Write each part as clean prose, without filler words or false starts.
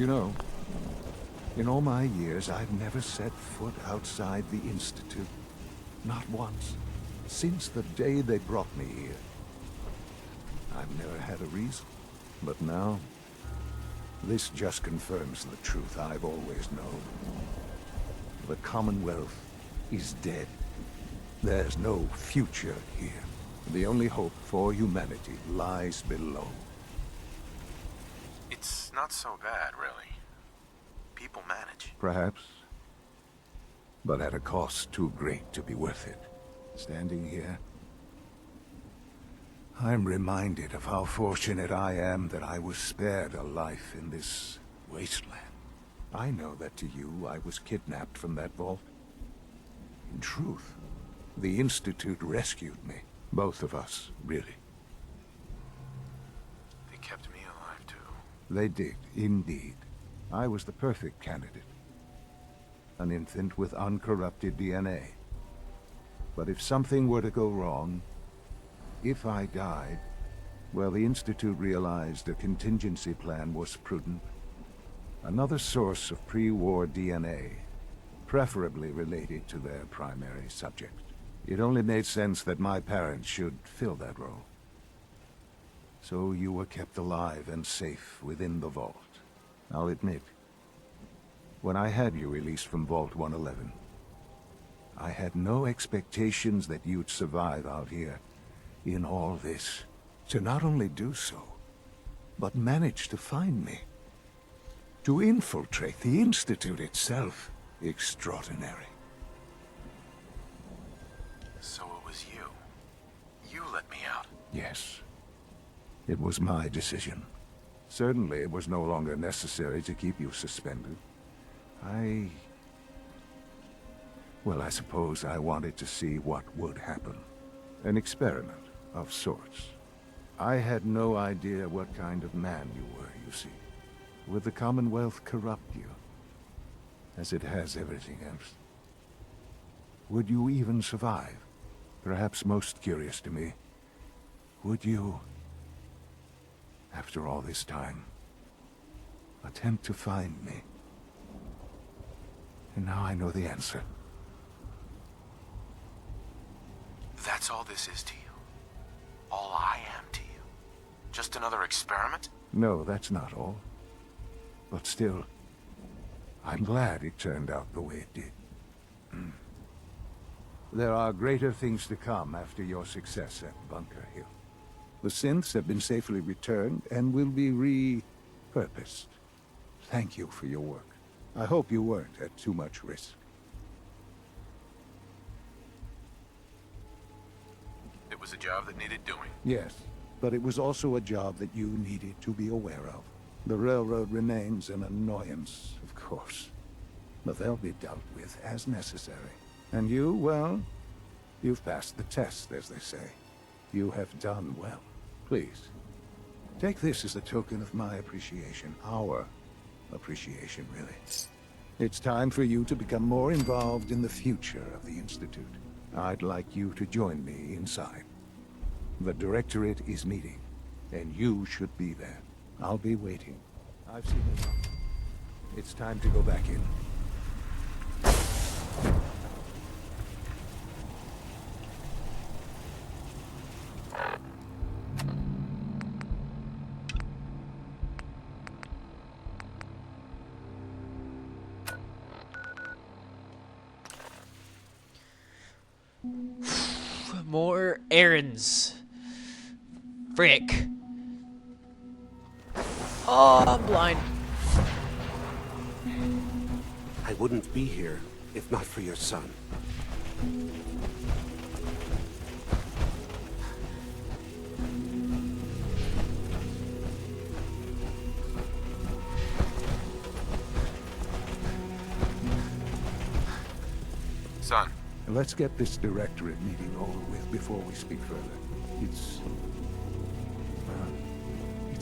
You know, in all my years, I've never set foot outside the Institute. Not once. Since the day they brought me here. I've never had a reason. But now, this just confirms the truth I've always known. The Commonwealth is dead. There's no future here. The only hope for humanity lies below. It's not so bad, really. People manage. Perhaps. But at a cost too great to be worth it. Standing here, I'm reminded of how fortunate I am that I was spared a life in this wasteland. I know that to you, I was kidnapped from that vault. In truth, the Institute rescued me. Both of us, really. They kept me alive, too. They did, indeed. I was the perfect candidate. An infant with uncorrupted DNA. But if something were to go wrong, if I died, well, the Institute realized a contingency plan was prudent. Another source of pre-war DNA, preferably related to their primary subject. It only made sense that my parents should fill that role. So you were kept alive and safe within the vault. I'll admit, when I had you released from Vault 111, I had no expectations that you'd survive out here in all this. To not only do so, but manage to find me. To infiltrate the Institute itself. Extraordinary. So it was you. You let me out. Yes. It was my decision. Certainly it was no longer necessary to keep you suspended. Well, I suppose I wanted to see what would happen. An experiment of sorts. I had no idea what kind of man you were, you see. Would the Commonwealth corrupt you? As it has everything else? Would you even survive? Perhaps most curious to me, would you, after all this time, attempt to find me? And now I know the answer. That's all this is to you? All I am to you? Just another experiment? No, that's not all. But still, I'm glad it turned out the way it did. There are greater things to come after your success at Bunker Hill. The synths have been safely returned and will be repurposed. Thank you for your work. I hope you weren't at too much risk. It was a job that needed doing. Yes, but it was also a job that you needed to be aware of. The railroad remains an annoyance, of course. But they'll be dealt with as necessary. And you, well, you've passed the test, as they say. You have done well. Please, take this as a token of my appreciation. Our appreciation, really. It's time for you to become more involved in the future of the Institute. I'd like you to join me inside. The Directorate is meeting, and you should be there. I'll be waiting. I've seen enough. It's time to go back in. More errands. Frick. Oh, I'm blind. I wouldn't be here if not for your son. Son. Let's get this Directorate meeting over with before we speak further. It's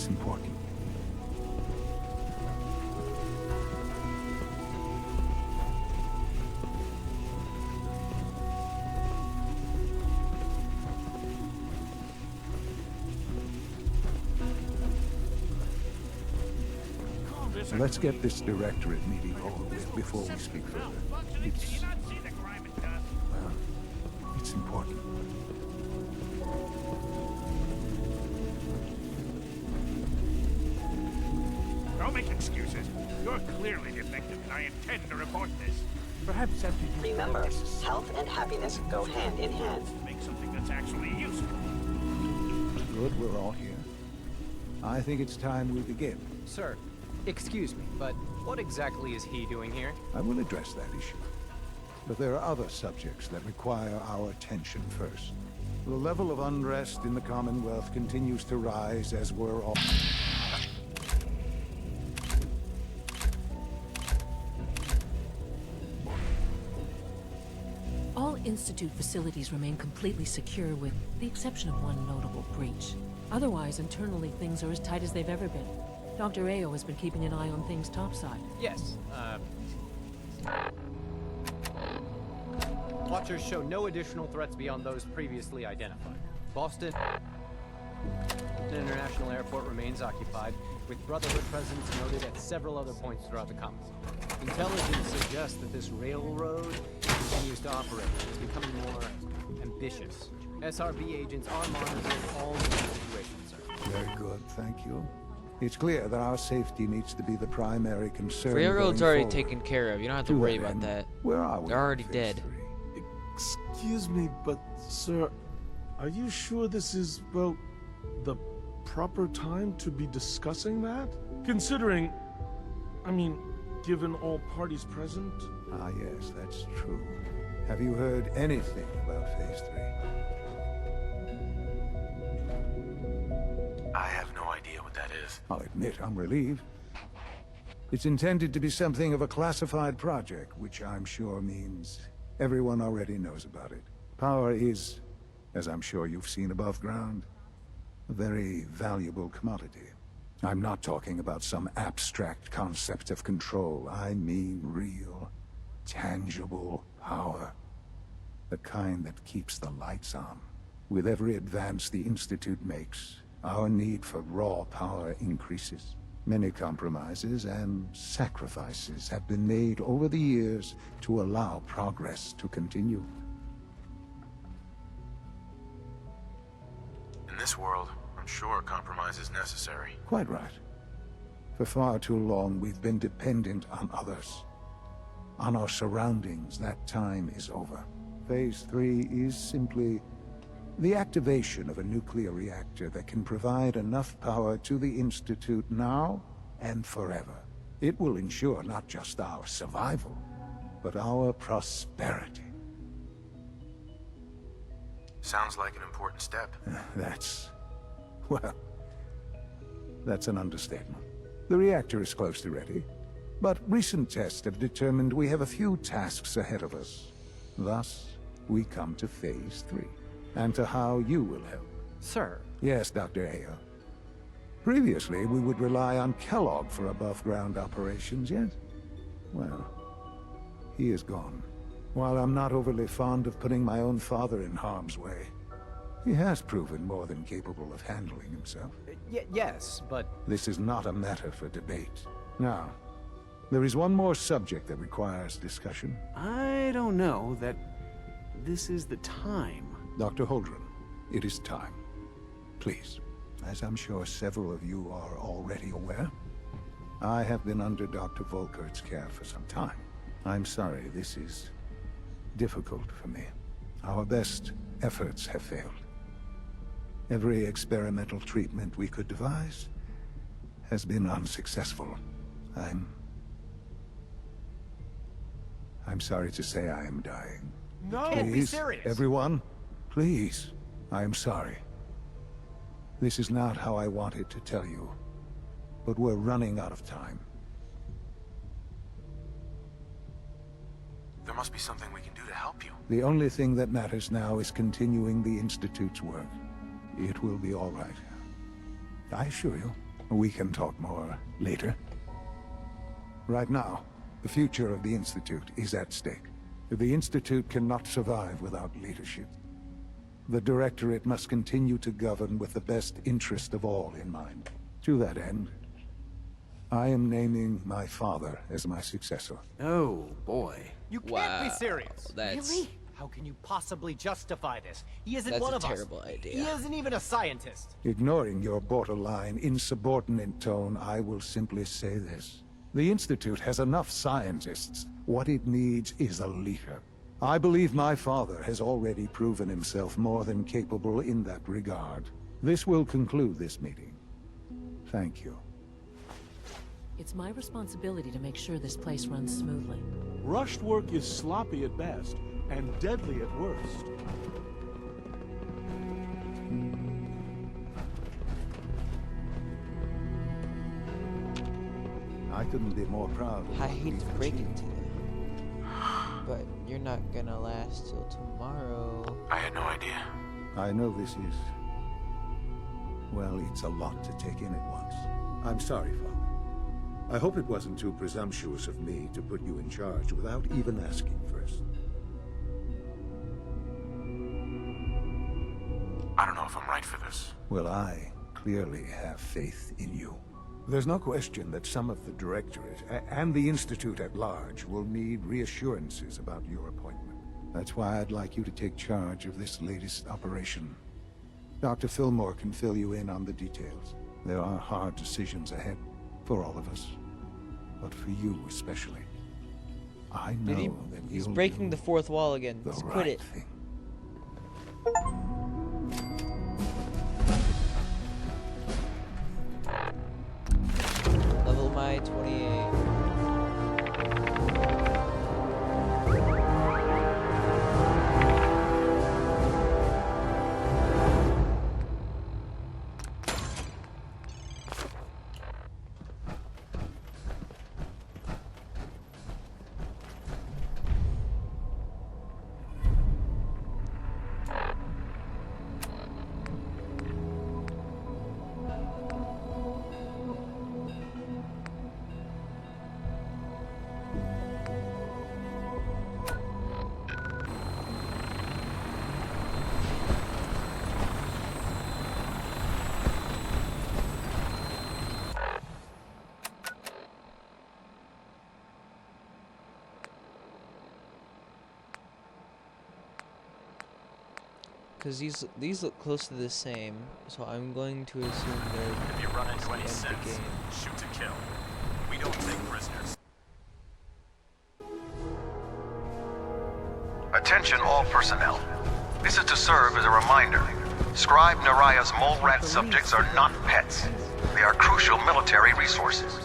important. Let's get this directorate meeting over with before we speak further. It's important. Don't make excuses. You're clearly defective, and I intend to report this. Perhaps after you Remember, health and happiness go hand in hand. make something that's actually useful. Good, we're all here. I think it's time we begin. Sir, excuse me, but what exactly is he doing here? I will address that issue. But there are other subjects that require our attention first. The level of unrest in the Commonwealth continues to rise as we're all... All Institute facilities remain completely secure with the exception of one notable breach. Otherwise, internally, things are as tight as they've ever been. Dr. Ayo has been keeping an eye on things topside. Yes, Watchers show no additional threats beyond those previously identified. Boston International Airport remains occupied, with Brotherhood presence noted at several other points throughout the Commons. Intelligence suggests that this railroad continues to operate and is becoming more ambitious. SRB agents are monitoring all these situations, sir. Very good, thank you. It's clear that our safety needs to be the primary concern. Railroad's going already forward. taken care of. You don't have to To worry that about end, that. Where are we? They're on already phase dead. 3? Excuse me, but sir, are you sure this is, well, the proper time to be discussing that? Considering, I mean, given all parties present? Ah, yes, that's true. Have you heard anything about Phase 3? I have no idea what that is. I'll admit I'm relieved. It's intended to be something of a classified project, which I'm sure means everyone already knows about it. Power is, as I'm sure you've seen above ground, a very valuable commodity. I'm not talking about some abstract concept of control. I mean real, tangible power. The kind that keeps the lights on. With every advance the Institute makes, our need for raw power increases. Many compromises and sacrifices have been made over the years to allow progress to continue. In this world, I'm sure a compromise is necessary. Quite right. For far too long, we've been dependent on others. On our surroundings. That time is over. Phase 3 is simply the activation of a nuclear reactor that can provide enough power to the Institute now and forever. It will ensure not just our survival, but our prosperity. Sounds like an important step. Well, that's an understatement. The reactor is close to ready, but recent tests have determined we have a few tasks ahead of us. Thus, we come to Phase 3, and to how you will help. Sir, Yes, Dr. Ayo. Previously, we would rely on Kellogg for above-ground operations, yet, well, he is gone. While I'm not overly fond of putting my own father in harm's way, he has proven more than capable of handling himself. yes, but This is not a matter for debate. Now, there is one more subject that requires discussion. I don't know that this is the time. Dr. Holdren, it is time. Please, as I'm sure several of you are already aware, I have been under Dr. Volkert's care for some time. I'm sorry, this is difficult for me. Our best efforts have failed. Every experimental treatment we could devise has been unsuccessful. I'm sorry to say I am dying. No! can't be Please, serious. everyone, please, I am sorry. This is not how I wanted to tell you, but we're running out of time. There must be something we can do to help you. The only thing that matters now is continuing the Institute's work. It will be all right. I assure you, we can talk more later. Right now, the future of the Institute is at stake. The Institute cannot survive without leadership. The Directorate must continue to govern with the best interest of all in mind. To that end, I am naming my father as my successor. Oh, boy. You can't Wow, be serious. that's How can you possibly justify this? He isn't that's one a of us. terrible idea. He isn't even a scientist. Ignoring your borderline, insubordinate tone, I will simply say this. The Institute has enough scientists. What it needs is a leader. I believe my father has already proven himself more than capable in that regard. This will conclude this meeting. Thank you. It's my responsibility to make sure this place runs smoothly. Rushed work is sloppy at best, and deadly at worst. I couldn't be more proud of I what hate we've to break achieved. it to you, but you're not gonna last till tomorrow. I had no idea. I know this is... well, it's a lot to take in at once. I'm sorry, Father. I hope it wasn't too presumptuous of me to put you in charge without even asking first. I don't know if I'm right for this. Well, I clearly have faith in you. There's no question that some of the Directorate and the Institute at large will need reassurances about your appointment. That's why I'd like you to take charge of this latest operation. Dr. Fillmore can fill you in on the details. There are hard decisions ahead for all of us, but for you especially. I know that He's you'll breaking do the fourth wall again. the Let's right quit it. thing. Level my 28. Because these look close to the same, so I'm going to assume they're If you run into the any end of the sense, game. shoot to kill. We don't take prisoners. Attention all personnel. This is to serve as a reminder. Scribe Naraya's mole rat subjects are not pets. They are crucial military resources.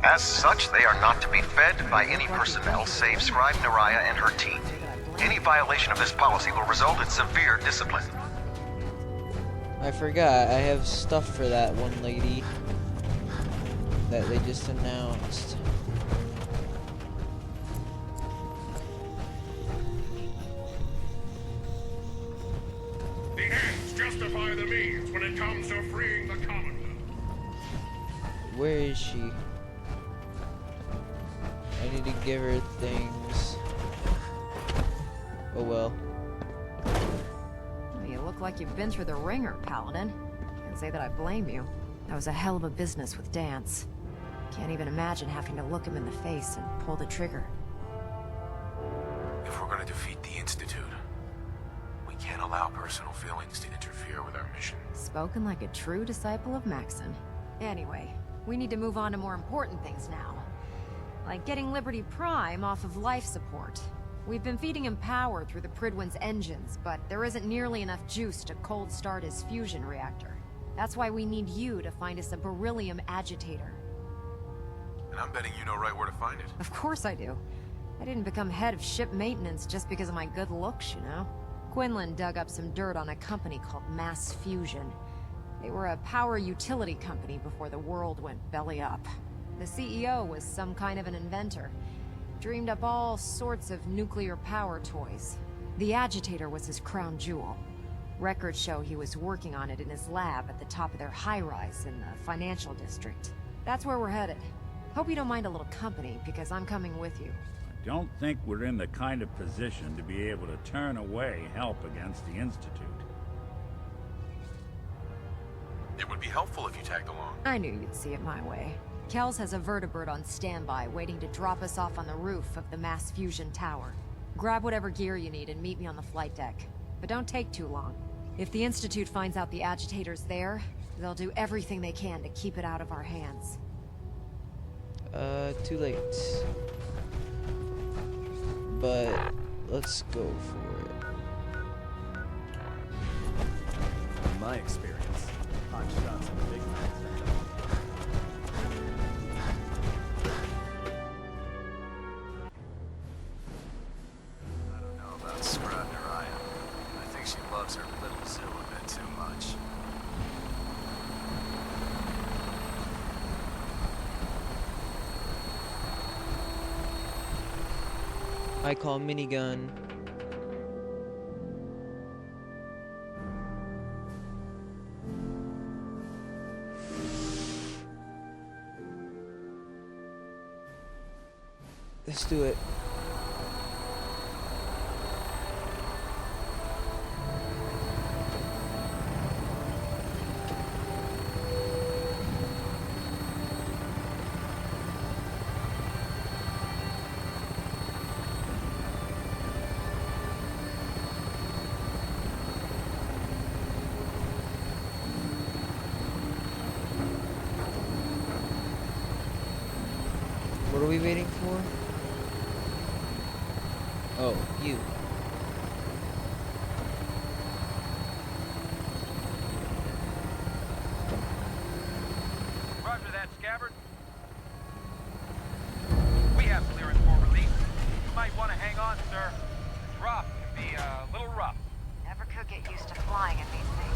As such, they are not to be fed by any personnel save Scribe Naraya and her team. Any violation of this policy will result in severe discipline. I forgot, I have stuff for that one lady that they just announced. The ends justify the means when it comes to freeing the Commonwealth. Where is she? I need to give her things. Oh well. You look like you've been through the ringer, Paladin. Can't say that I blame you. That was a hell of a business with Dance. Can't even imagine having to look him in the face and pull the trigger. If we're gonna defeat the Institute, we can't allow personal feelings to interfere with our mission. Spoken like a true disciple of Maxon. Anyway, we need to move on to more important things now. Like getting Liberty Prime off of life support. We've been feeding him power through the Pridwin's engines, but there isn't nearly enough juice to cold start his fusion reactor. That's why we need you to find us a beryllium agitator. And I'm betting you know right where to find it. Of course I do. I didn't become head of ship maintenance just because of my good looks, you know? Quinlan dug up some dirt on a company called Mass Fusion. They were a power utility company before the world went belly up. The CEO was some kind of an inventor. Dreamed up all sorts of nuclear power toys. The agitator was his crown jewel. Records show he was working on it in his lab at the top of their high-rise in the financial district. That's where we're headed. Hope you don't mind a little company, because I'm coming with you. I don't think we're in the kind of position to be able to turn away help against the Institute. It would would be helpful if you tagged along. I knew you'd see it my way. Kells has a vertibird on standby, waiting to drop us off on the roof of the mass fusion tower. Grab whatever gear you need and meet me on the flight deck. But don't take too long. If the Institute finds out the agitator's there, they'll do everything they can to keep it out of our hands. Too late. But let's go for it. In my experience, hot shots and big knives are done. I don't know about Scribe Naraya. I think she loves her little zoo a bit too much. I call minigun. Let's do it. What are we waiting for? Oh, you. Roger that, Scabbard. We have clearance for release. You might want to hang on, sir. The drop can be a little rough. Never could get used to flying in these things.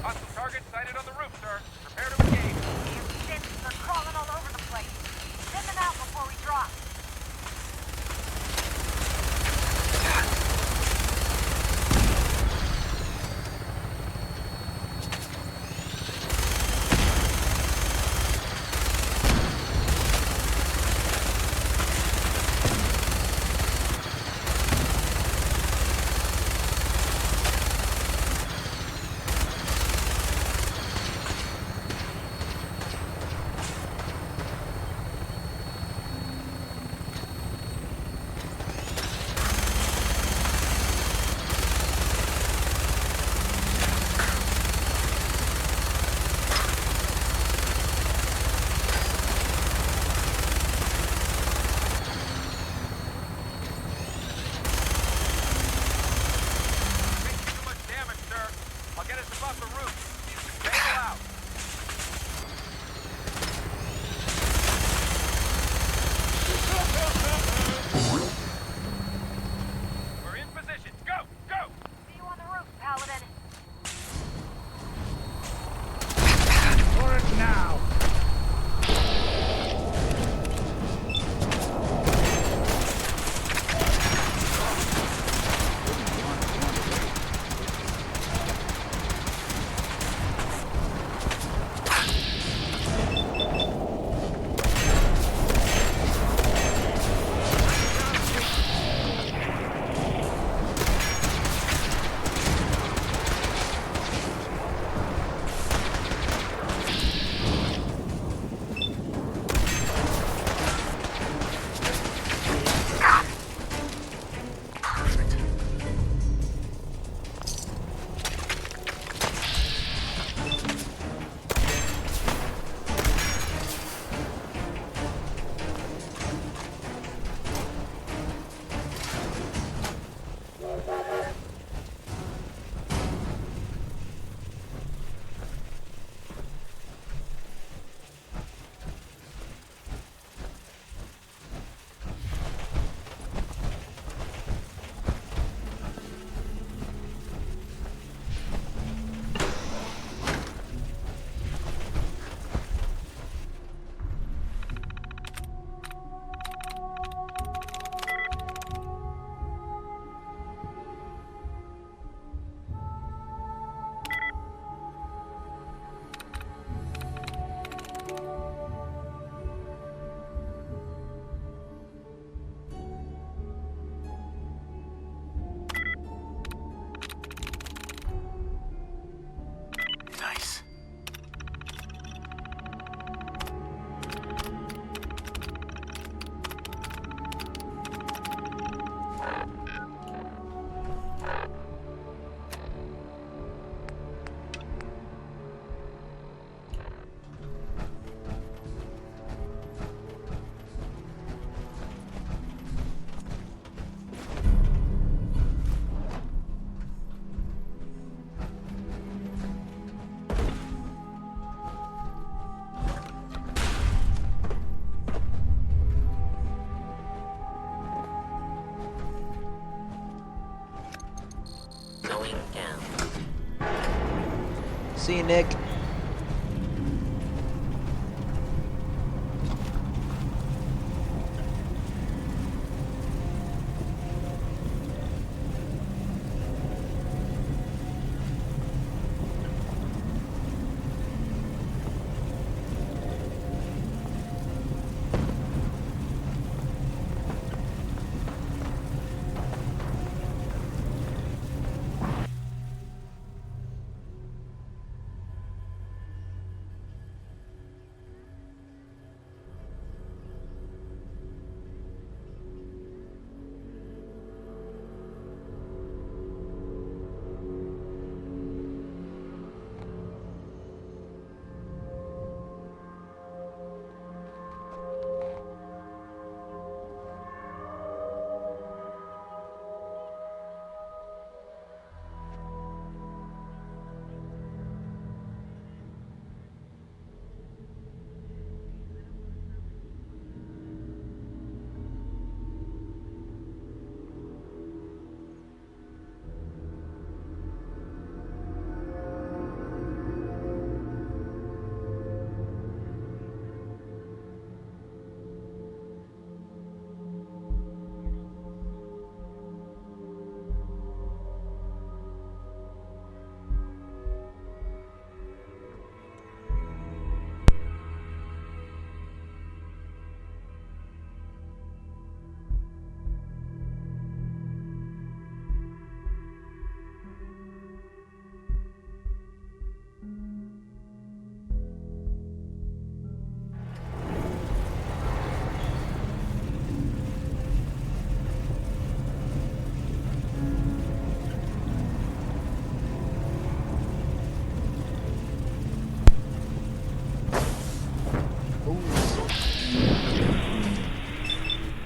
Hostile target sighted on the roof, sir. Prepare to engage. They're crawling all over the place. Send them out before we drop. See you, Nick.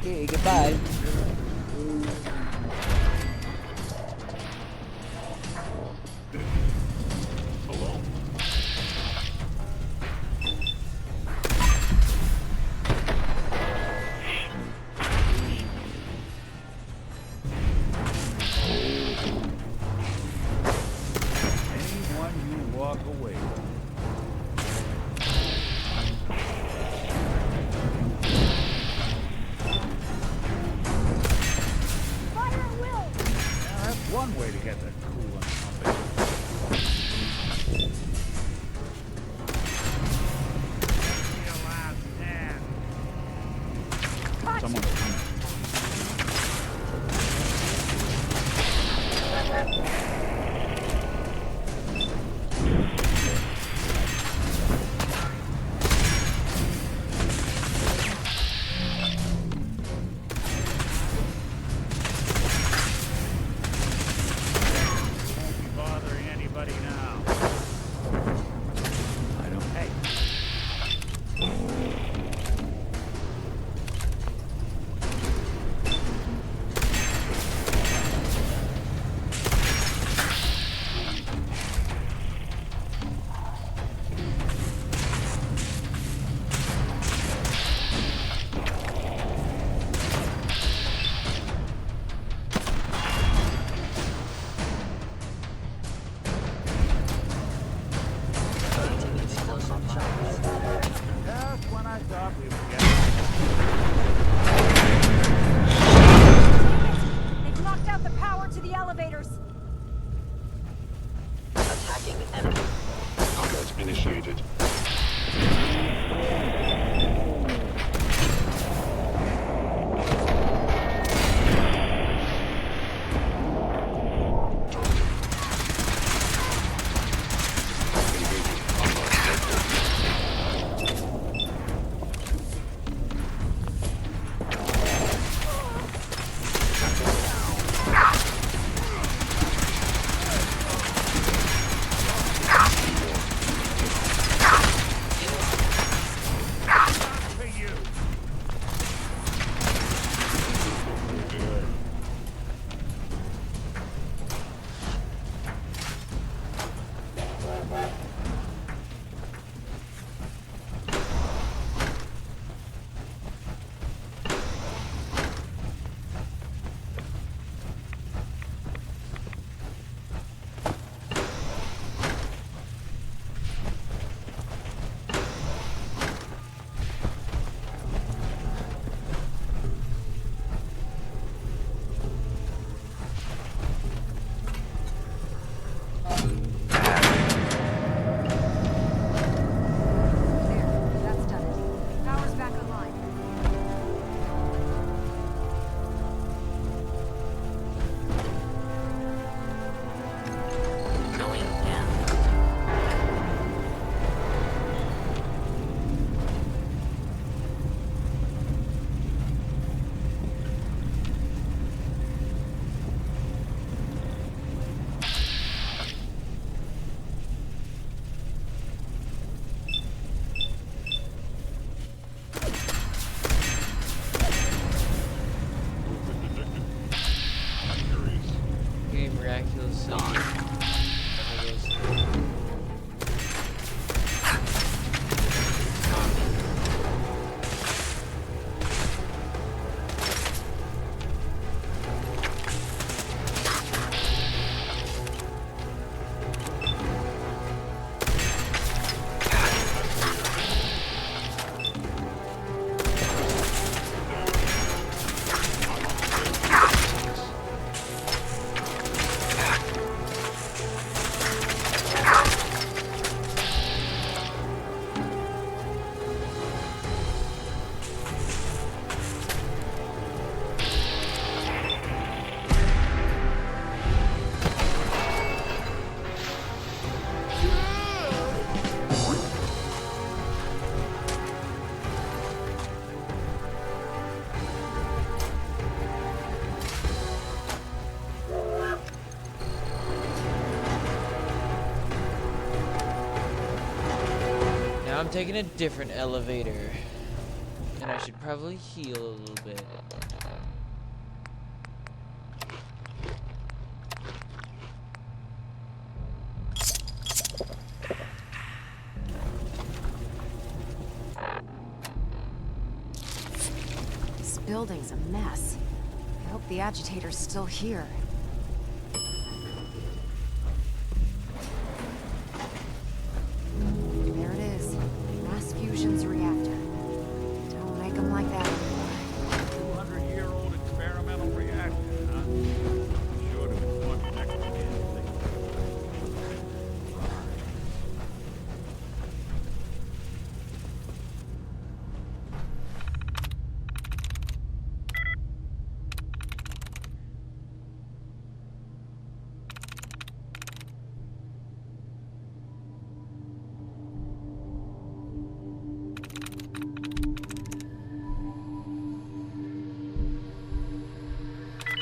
Okay, goodbye. Anyone you walk away with. That's one way to get the coolant pumping. Your last stand. Someone's coming. Bothering anybody now. I don't. Hey. Just when I thought we would get They've knocked out the power to the elevators. Attacking enemy. Combat initiated. Now I'm taking a different elevator. And I should probably heal a little bit. This building's a mess. I hope the agitator's still here. There it is. Mass fusion's reactor. Don't make them like that anymore. 200-year-old experimental reactor, huh? Sure to be one heck of a thing.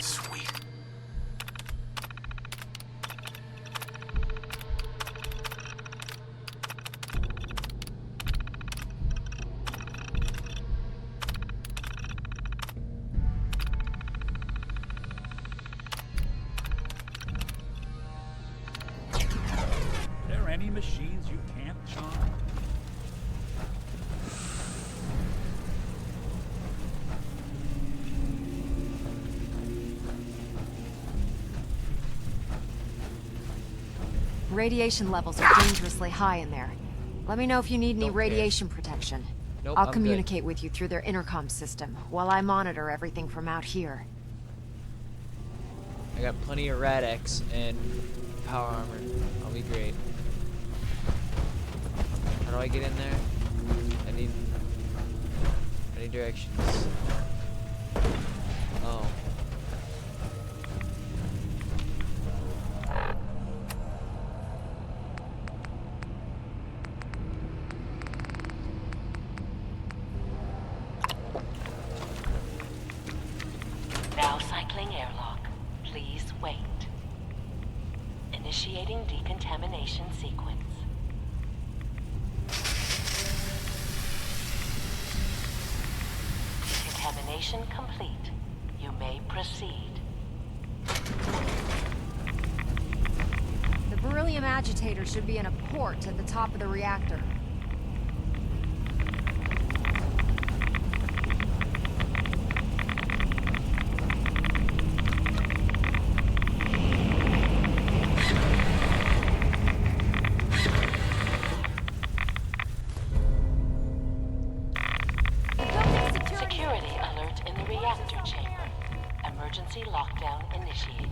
Sweet. Are there any machines you can't charm? Radiation levels are dangerously high in there. Let me know if you need any Don't care. radiation protection. Nope, I'll I'm communicate with you through their intercom system while I monitor everything from out here. I got plenty of Rad-X and power armor. I'll be great. How do I get in there? I need directions. Oh. Now cycling airlock. Please wait. Initiating decontamination sequence. Decontamination complete. You may proceed. The beryllium agitator should be in a port at the top of the reactor. Security alert in the reactor chamber. Emergency lockdown initiated.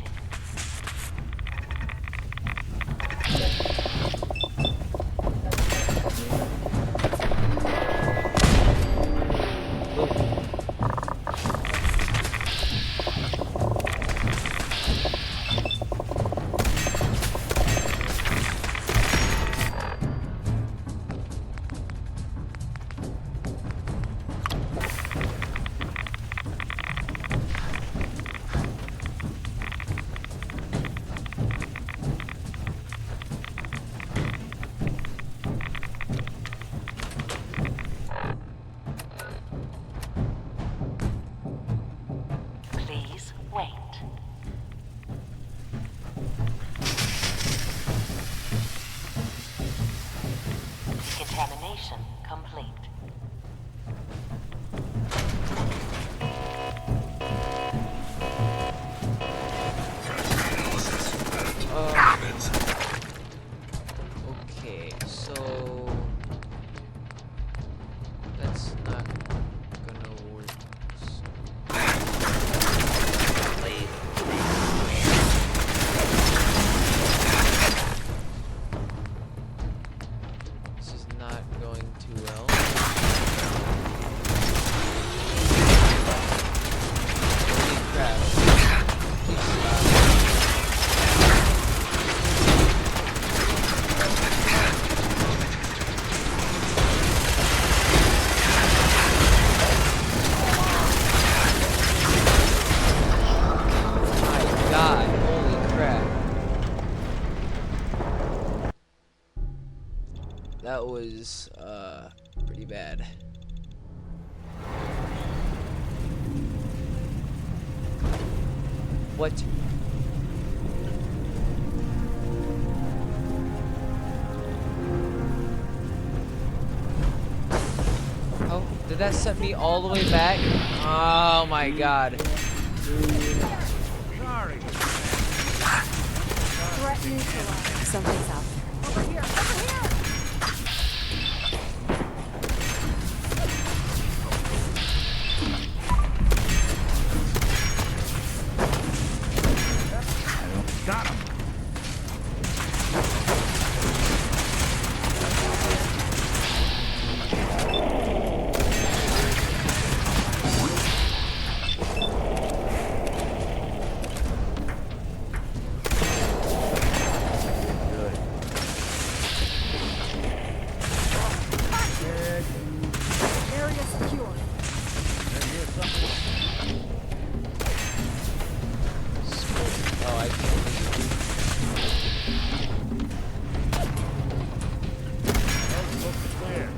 Please wait. Decontamination complete. Okay, so that's not gonna work. This is not going too well. that was pretty bad. What? Oh, did that set me all the way back? Oh my god. Sorry. Threat neutralized. Something's out there. Over here! Over here! Got him. Area secure. Oh, I can't. Clear.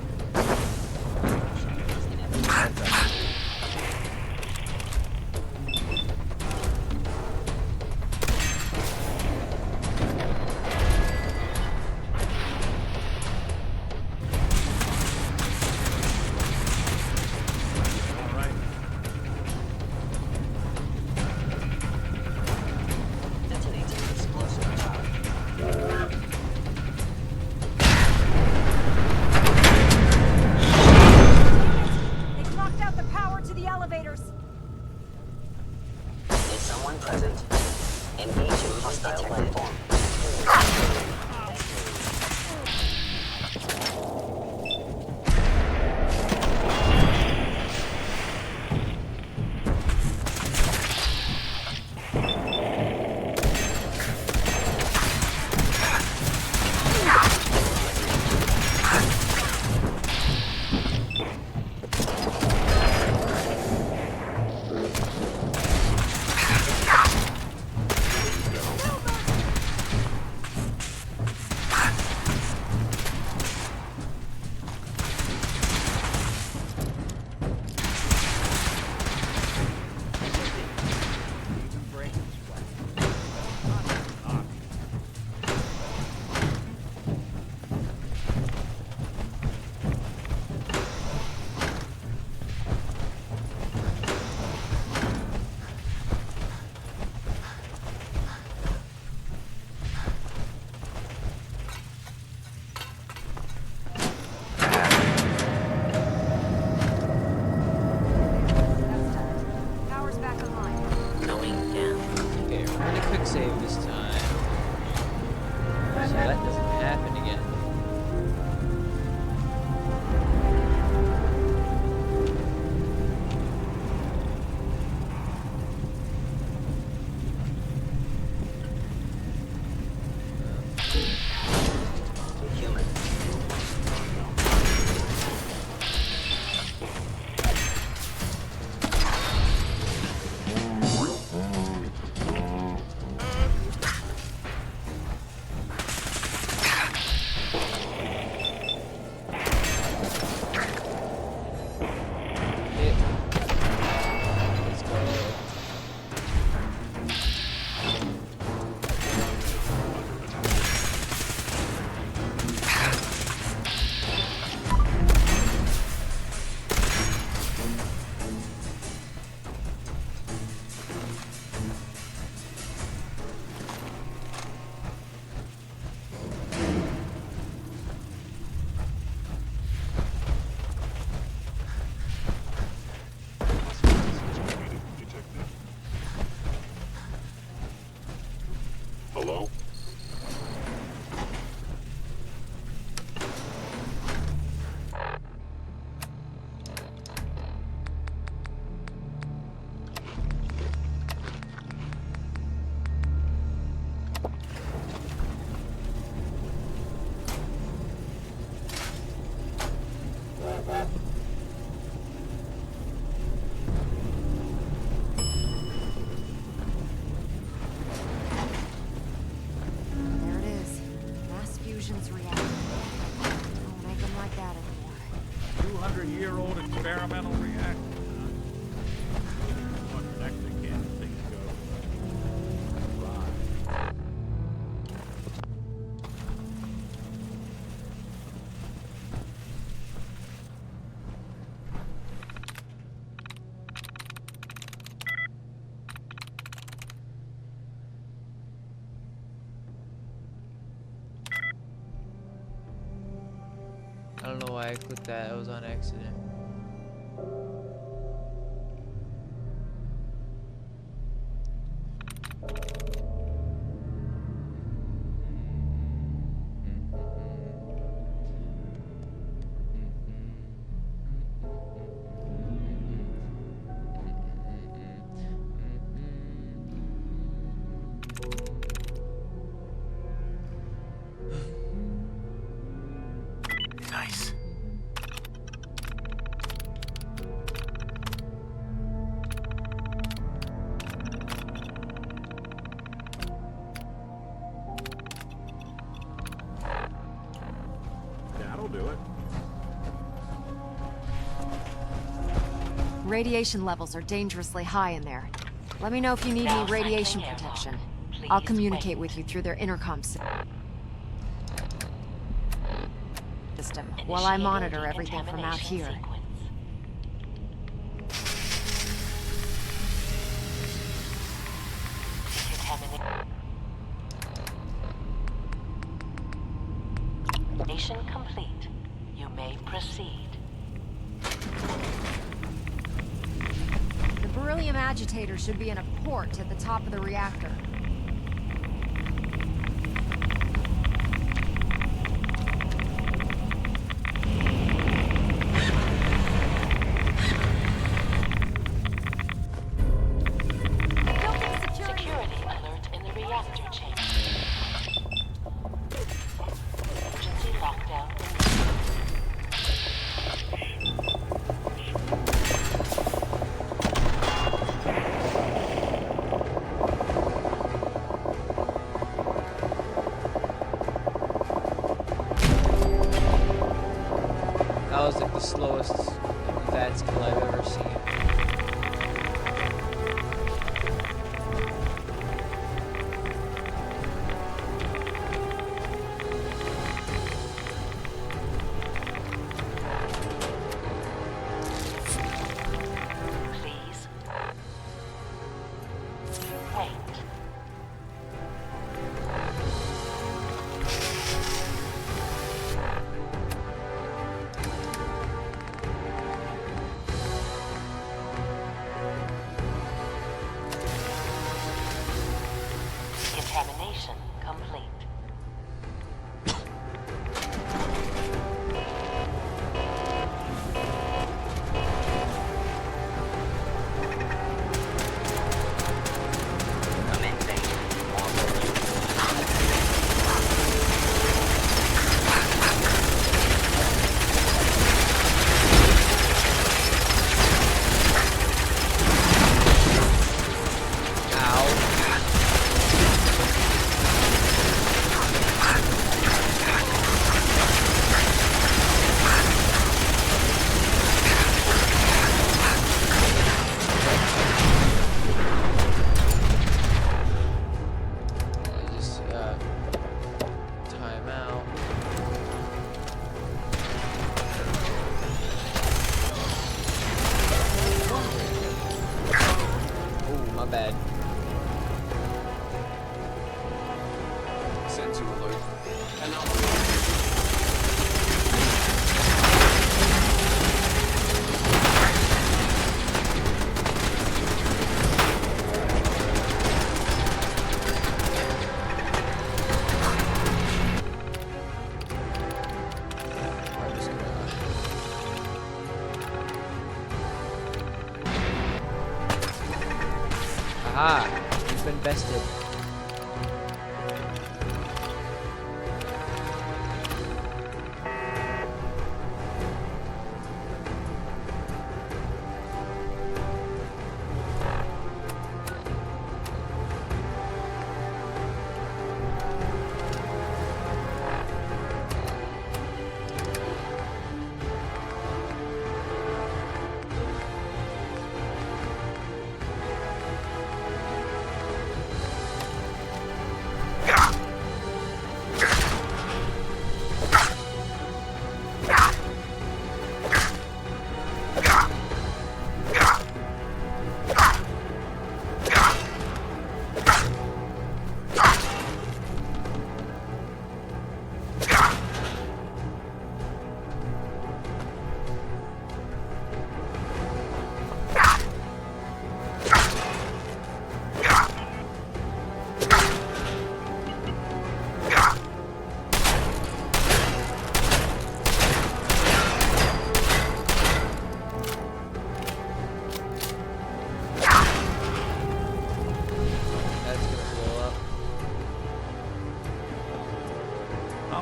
All right. Detonating explosive charge. They've knocked out the power to the elevators. Is someone present? Engaging hostile life form. Power's back online. Going down. Okay, we're gonna quick save this time. So that doesn't happen again. Human. Hit. Let's go. Hello? There it is. Mass fusion's reactor. Oh, 200-year-old experimental reactor. What next again? Things go awry. I don't know why I clicked that. It was on accident. Nice. That'll do it. Radiation levels are dangerously high in there. Let me know if you need any radiation protection. I'll communicate with you through their intercom system while I monitor everything from out here. Mission complete. You may proceed. The beryllium agitator should be in a port at the top of the reactor. Security alert in the reactor chamber. Emergency lockdown. That was like the slowest VAT skill I've ever seen. Please. Wait. Contamination complete. Just time out. Oh, my bad. Sensor alert. I'm just gonna. Aha! You've been bested.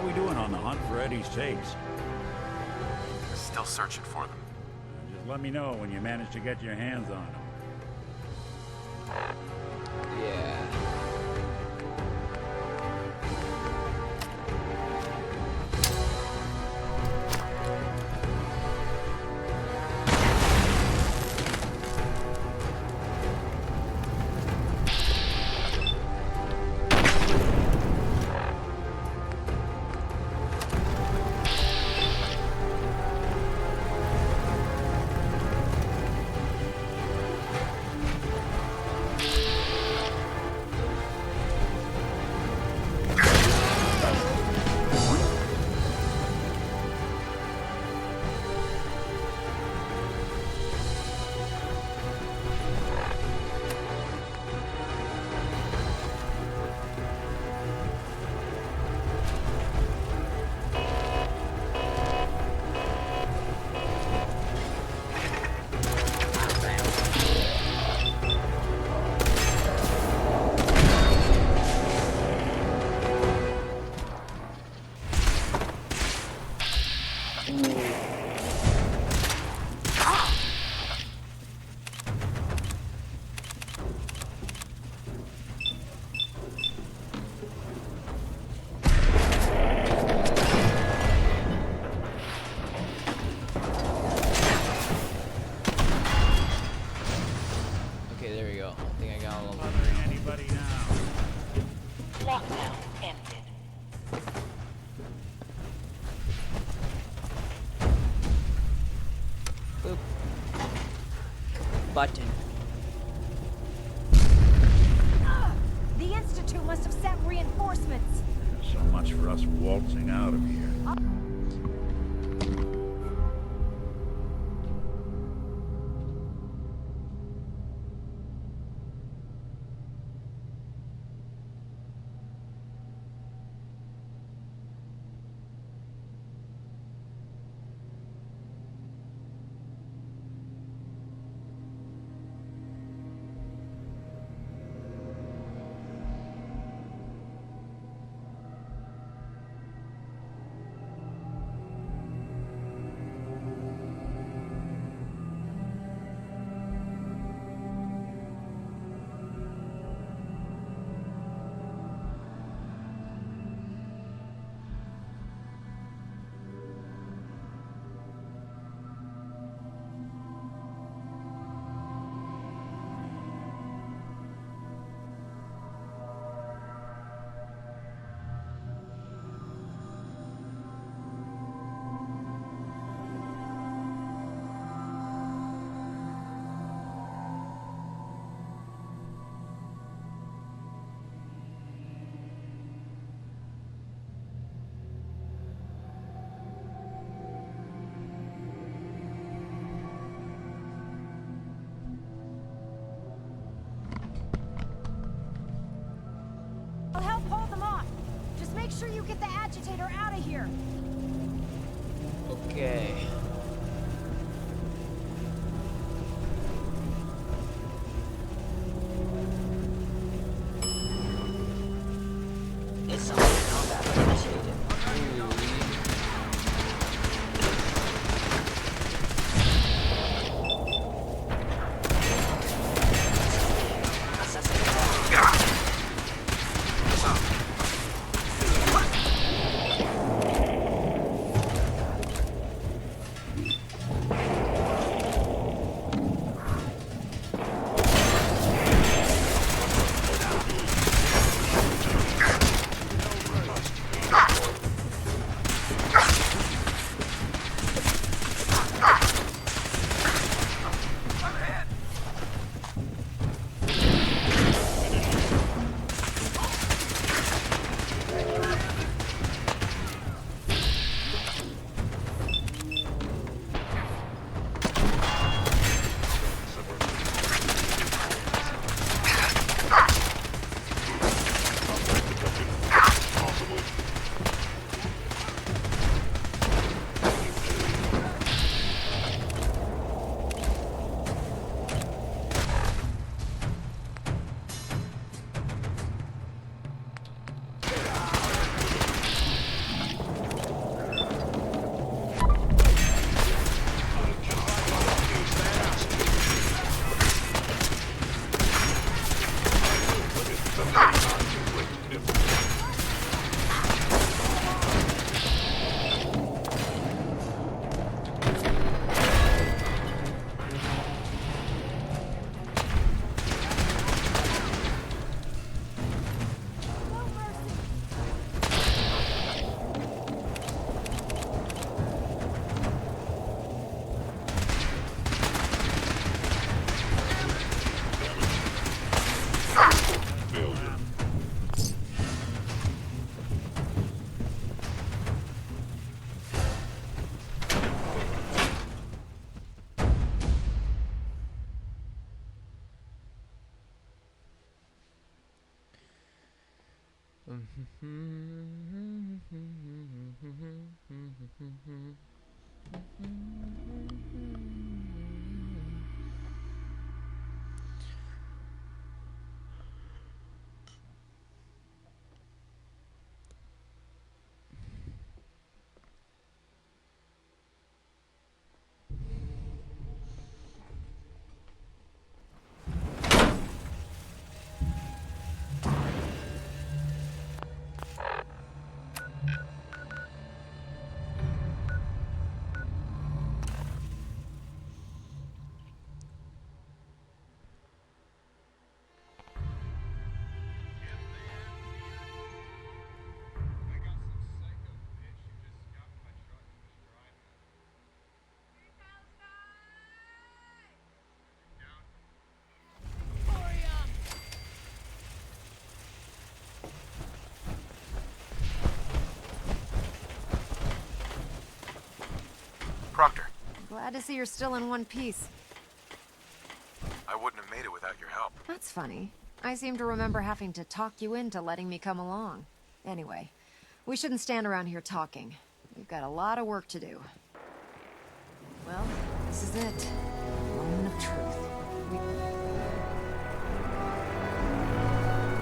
we doing on the hunt for Eddie's tapes? Still searching for them. Just let me know when you manage to get your hands on them. Yeah. Okay, there we go. I think I got all of them. Anybody now? Lockdown ended. Boop. Button. The Institute must have sent reinforcements. So much for us waltzing out of here. I'll help hold them off. Just make sure you get the agitator out of here. Okay. It's on combat initiated. Proctor, Glad to see you're still in one piece. I wouldn't have made it without your help. That's funny. I seem to remember having to talk you into letting me come along. Anyway, we shouldn't stand around here talking. We've got a lot of work to do. Well, this is it. Moment of truth.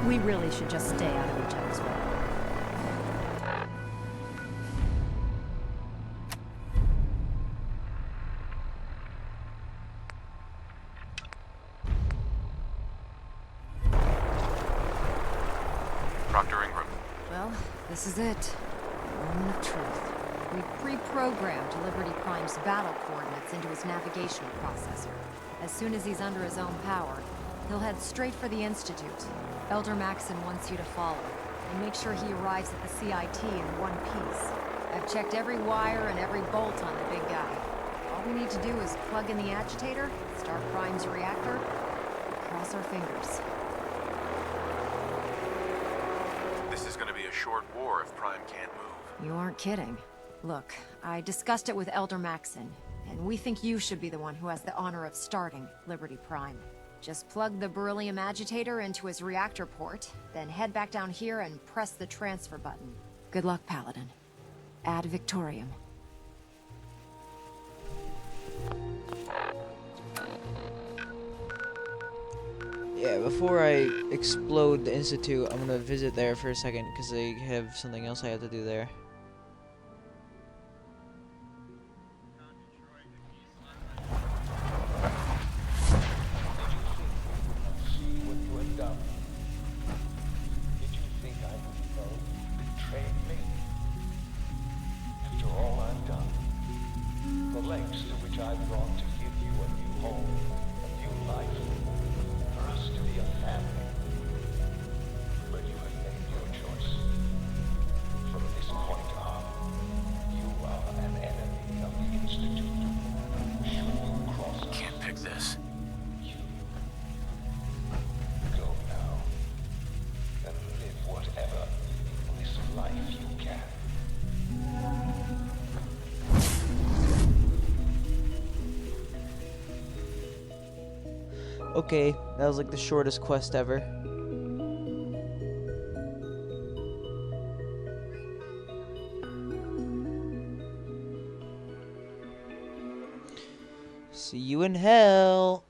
We really should just stay out of each other's way. Proctor Ingram. Well, this is it. Moment of truth. We pre-programmed Liberty Prime's battle coordinates into his navigational processor. As soon as he's under his own power, he'll head straight for the Institute. Elder Maxon wants you to follow, and make sure he arrives at the CIT in one piece. I've checked every wire and every bolt on the big guy. All we need to do is plug in the agitator, start Prime's reactor, and cross our fingers. This is gonna be a short war if Prime can't move. You aren't kidding. Look, I discussed it with Elder Maxon, and we think you should be the one who has the honor of starting Liberty Prime. Just plug the beryllium agitator into his reactor port, then head back down here and press the transfer button. Good luck, Paladin. Ad Victoriam. Yeah, before I explode the Institute, I'm gonna visit there for a second, because they have something else I have to do there. Can't pick this. Go now, and live whatever this life you can. Okay, that was like the shortest quest ever. See you in hell.